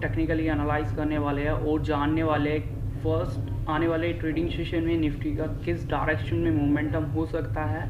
Technically analyse करने वाले हैं और जानने वाले हैं फर्स्ट आने वाले ट्रेडिंग सेशन में निफ्टी का किस डायरेक्शन में मोमेंटम हो सकता है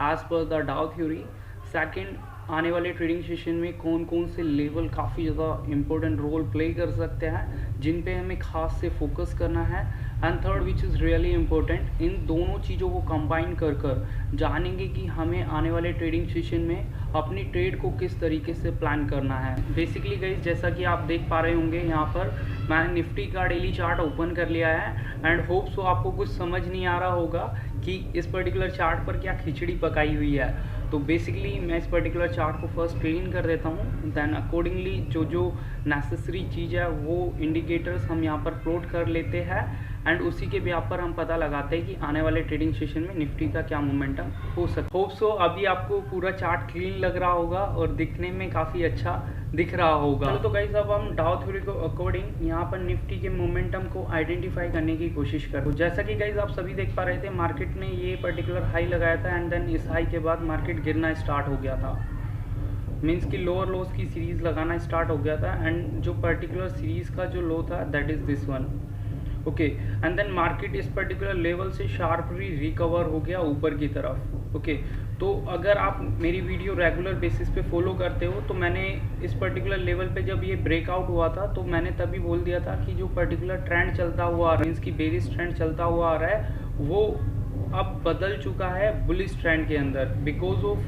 as per the Dow theory. Second, आने वाले ट्रेडिंग सेशन में कौन कौन से लेवल काफ़ी ज़्यादा इंपॉर्टेंट रोल प्ले कर सकते हैं जिन पे हमें खास से फोकस करना है। And third which is really important, इन दोनों चीज़ों को कंबाइन कर कर जानेंगे कि हमें आने वाले ट्रेडिंग सेशन में अपनी ट्रेड को किस तरीके से प्लान करना है। बेसिकली गाइस, जैसा कि आप देख पा रहे होंगे यहाँ पर मैंने निफ्टी का डेली चार्ट ओपन कर लिया है एंड होप सो आपको कुछ समझ नहीं आ रहा होगा कि इस पर्टिकुलर चार्ट पर क्या खिचड़ी पकाई हुई है। तो बेसिकली मैं इस पर्टिकुलर चार्ट को फर्स्ट क्लीन कर देता हूँ, दैन अकॉर्डिंगली जो नेसेसरी चीज़ है वो इंडिकेटर्स हम यहाँ पर प्लॉट कर लेते हैं एंड उसी के बेस पर हम पता लगाते हैं कि आने वाले ट्रेडिंग सेशन में निफ्टी का क्या मोमेंटम हो सकता है। होप सो अभी आपको पूरा चार्ट क्लीन लग रहा होगा और दिखने में काफ़ी अच्छा दिख रहा होगा। तो गाइस, अब हम डाउ थ्योरी को अकॉर्डिंग यहाँ पर निफ्टी के मोमेंटम को आइडेंटिफाई करने की कोशिश करें। तो जैसा कि गाइस आप सभी देख पा रहे थे, मार्केट ने ये पर्टिकुलर हाई लगाया था एंड देन इस हाई के बाद मार्केट गिरना स्टार्ट हो गया था, मीन्स कि लोअर लोस की सीरीज लगाना स्टार्ट हो गया था एंड जो पर्टिकुलर सीरीज का जो लो था that is this one. Okay, and then market इस पर्टिकुलर लेवल से शार्पली रिकवर हो गया ऊपर की तरफ। ओके, तो अगर आप मेरी वीडियो रेगुलर बेसिस पे फॉलो करते हो तो मैंने इस पर्टिकुलर लेवल पे जब ये ब्रेकआउट हुआ था तो मैंने तभी बोल दिया था कि जो पर्टिकुलर ट्रेंड चलता हुआ आ रहा है, मीन्स की बेरिश ट्रेंड चलता हुआ आ रहा है, वो अब बदल चुका है बुलिश ट्रेंड के अंदर बिकॉज ऑफ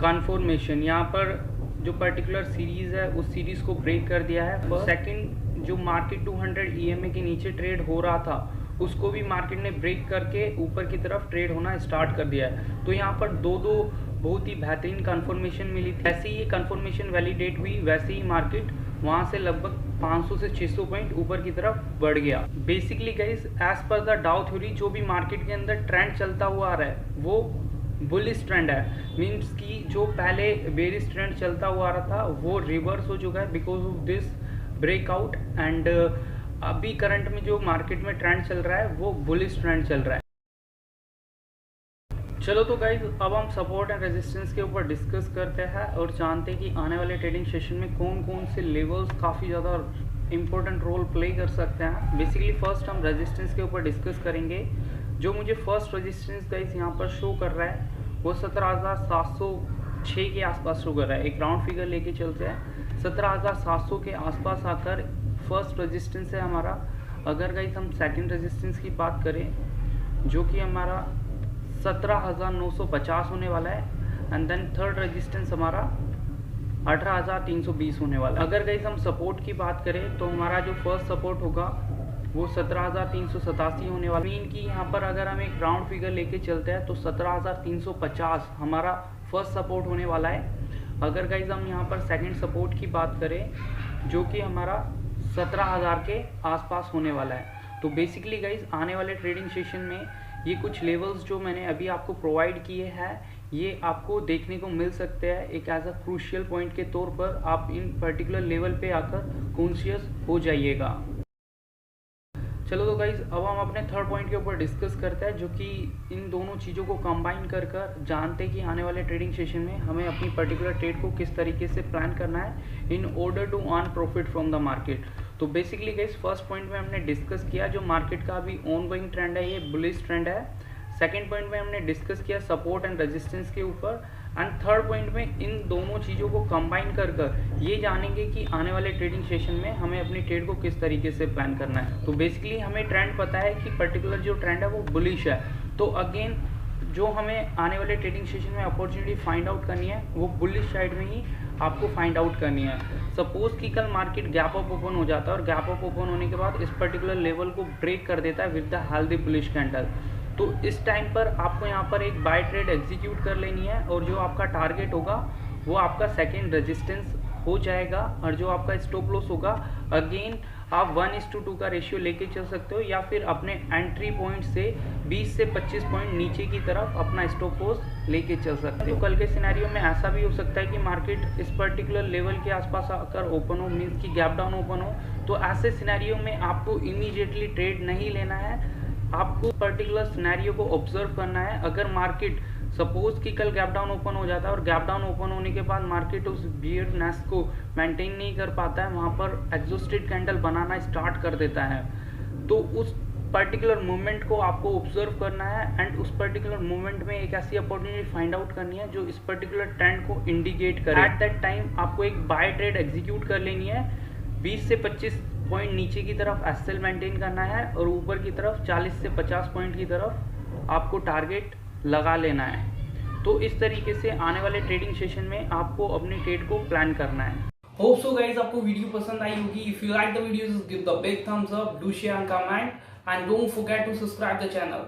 कन्फर्मेशन। यहाँ पर जो पर्टिकुलर सीरीज है उस सीरीज को ब्रेक कर दिया है। सेकंड, जो मार्केट 200 EMA के नीचे ट्रेड हो रहा था उसको भी मार्केट ने ब्रेक करके ऊपर की तरफ ट्रेड होना स्टार्ट कर दिया है। तो यहाँ पर दो बहुत ही बेहतरीन कन्फर्मेशन मिली थी। जैसे ही ये कन्फर्मेशन वैलिडेट हुई वैसे ही मार्केट वहाँ से लगभग 500 से 600 पॉइंट ऊपर की तरफ बढ़ गया। Basically guys, as per the Dow theory जो भी मार्केट के अंदर ट्रेंड चलता हुआ आ रहा है वो बुलिश ट्रेंड है, मीन्स कि जो पहले बेरिश ट्रेंड चलता हुआ आ रहा था वो रिवर्स हो चुका है because of this breakout and अभी करंट में जो मार्केट में ट्रेंड चल रहा है वो बुलिश ट्रेंड चल रहा है। चलो तो गाइस, अब हम सपोर्ट एंड रेजिस्टेंस के ऊपर डिस्कस करते हैं और जानते हैं कि आने वाले ट्रेडिंग सेशन में कौन कौन से लेवल्स काफ़ी ज़्यादा इंपॉर्टेंट रोल प्ले कर सकते हैं। बेसिकली फर्स्ट हम रेजिस्टेंस के ऊपर डिस्कस करेंगे। जो मुझे फर्स्ट रेजिस्टेंस गाइस यहाँ पर शो कर रहा है वो 17,706 के आसपास शो कर रहा है। एक राउंड फिगर लेके चलते हैं, 17,700 के आसपास आकर फर्स्ट रेजिस्टेंस है हमारा। अगर गाइस हम सेकंड रेजिस्टेंस की बात करें जो कि हमारा 17,950 होने वाला है एंड देन थर्ड रेजिस्टेंस हमारा 18,320 होने वाला है। अगर गाइस हम सपोर्ट की बात करें तो हमारा जो फर्स्ट सपोर्ट होगा वो 17,387 होने वाला। मीन कि यहाँ पर अगर हम एक राउंड फिगर लेके चलते हैं तो 17,350 हमारा फर्स्ट सपोर्ट होने वाला है। अगर गाइज हम यहाँ पर सेकंड सपोर्ट की बात करें जो कि हमारा 17,000 के आसपास होने वाला है। तो बेसिकली गाइज आने वाले ट्रेडिंग सेशन में ये कुछ लेवल्स जो मैंने अभी आपको प्रोवाइड किए हैं ये आपको देखने को मिल सकते हैं एक एज अ क्रूशियल पॉइंट के तौर पर। आप इन पर्टिकुलर लेवल पे आकर कॉन्शियस हो जाइएगा। चलो तो गाइज, अब हम अपने थर्ड पॉइंट के ऊपर डिस्कस करते हैं जो कि इन दोनों चीज़ों को कंबाइन कर कर जानते हैं कि आने वाले ट्रेडिंग सेशन में हमें अपनी पर्टिकुलर ट्रेड को किस तरीके से प्लान करना है in order to earn profit from the market. तो बेसिकली गाइज फर्स्ट पॉइंट में हमने डिस्कस किया जो मार्केट का अभी ऑन गोइंग ट्रेंड है, ये बुलिश ट्रेंड है। सेकेंड पॉइंट में हमने डिस्कस किया सपोर्ट एंड रेजिस्टेंस के ऊपर एंड थर्ड पॉइंट में इन दोनों चीज़ों को कंबाइन कर कर ये जानेंगे कि आने वाले ट्रेडिंग सेशन में हमें अपनी ट्रेड को किस तरीके से प्लान करना है। तो बेसिकली हमें ट्रेंड पता है कि पर्टिकुलर जो ट्रेंड है वो बुलिश है। तो अगेन जो हमें आने वाले ट्रेडिंग सेशन में अपॉर्चुनिटी फाइंड आउट करनी है वो बुलिश साइड में ही आपको फाइंड आउट करनी है। सपोज कि कल मार्केट गैप अप ओपन हो जाता है और गैप अप ओपन होने के बाद इस पर्टिकुलर लेवल को ब्रेक कर देता है with the healthy bullish candle, तो इस टाइम पर आपको यहाँ पर एक बाय ट्रेड एग्जीक्यूट कर लेनी है और जो आपका टारगेट होगा वो आपका सेकेंड रेजिस्टेंस हो जाएगा और जो आपका स्टॉप लॉस होगा अगेन आप 1:2 का रेशियो लेके चल सकते हो या फिर अपने एंट्री पॉइंट से 20 से 25 पॉइंट नीचे की तरफ अपना स्टॉप लॉस लेके चल सकते हो। तो कल के सिनेरियो में ऐसा भी हो सकता है कि मार्केट इस पर्टिकुलर लेवल के आसपास आकर ओपन हो, मीन्स की गैप डाउन ओपन हो। तो ऐसे सिनेरियो में आपको इमीडिएटली ट्रेड नहीं लेना है, आपको पर्टिकुलर सिनेरियो को ऑब्जर्व करना है। अगर मार्केट सपोज कि कल गैप डाउन ओपन हो जाता है और गैप डाउन ओपन होने के बाद मार्केट उस बियरनेस को मेंटेन नहीं कर पाता है, वहाँ पर एग्जॉस्टेड कैंडल बनाना स्टार्ट कर देता है, तो उस पर्टिकुलर मोमेंट को आपको ऑब्जर्व करना है एंड उस पर्टिकुलर मोमेंट में एक ऐसी अपॉर्चुनिटी फाइंड आउट करनी है जो इस पर्टिकुलर ट्रेंड को इंडिकेट करे। एट दैट टाइम आपको एक बाय ट्रेड एग्जीक्यूट कर लेनी है, 20 से 25 पॉइंट नीचे की तरफ एसएल मेंटेन करना है और ऊपर की तरफ 40 से 50 पॉइंट की तरफ आपको टारगेट लगा लेना है। तो इस तरीके से आने वाले ट्रेडिंग सेशन में आपको अपने ट्रेड को प्लान करना है। होप सो गाइस आपको वीडियो पसंद आई होगी। If you like the video give the big thumbs up, do share and comment and don't forget to subscribe the channel.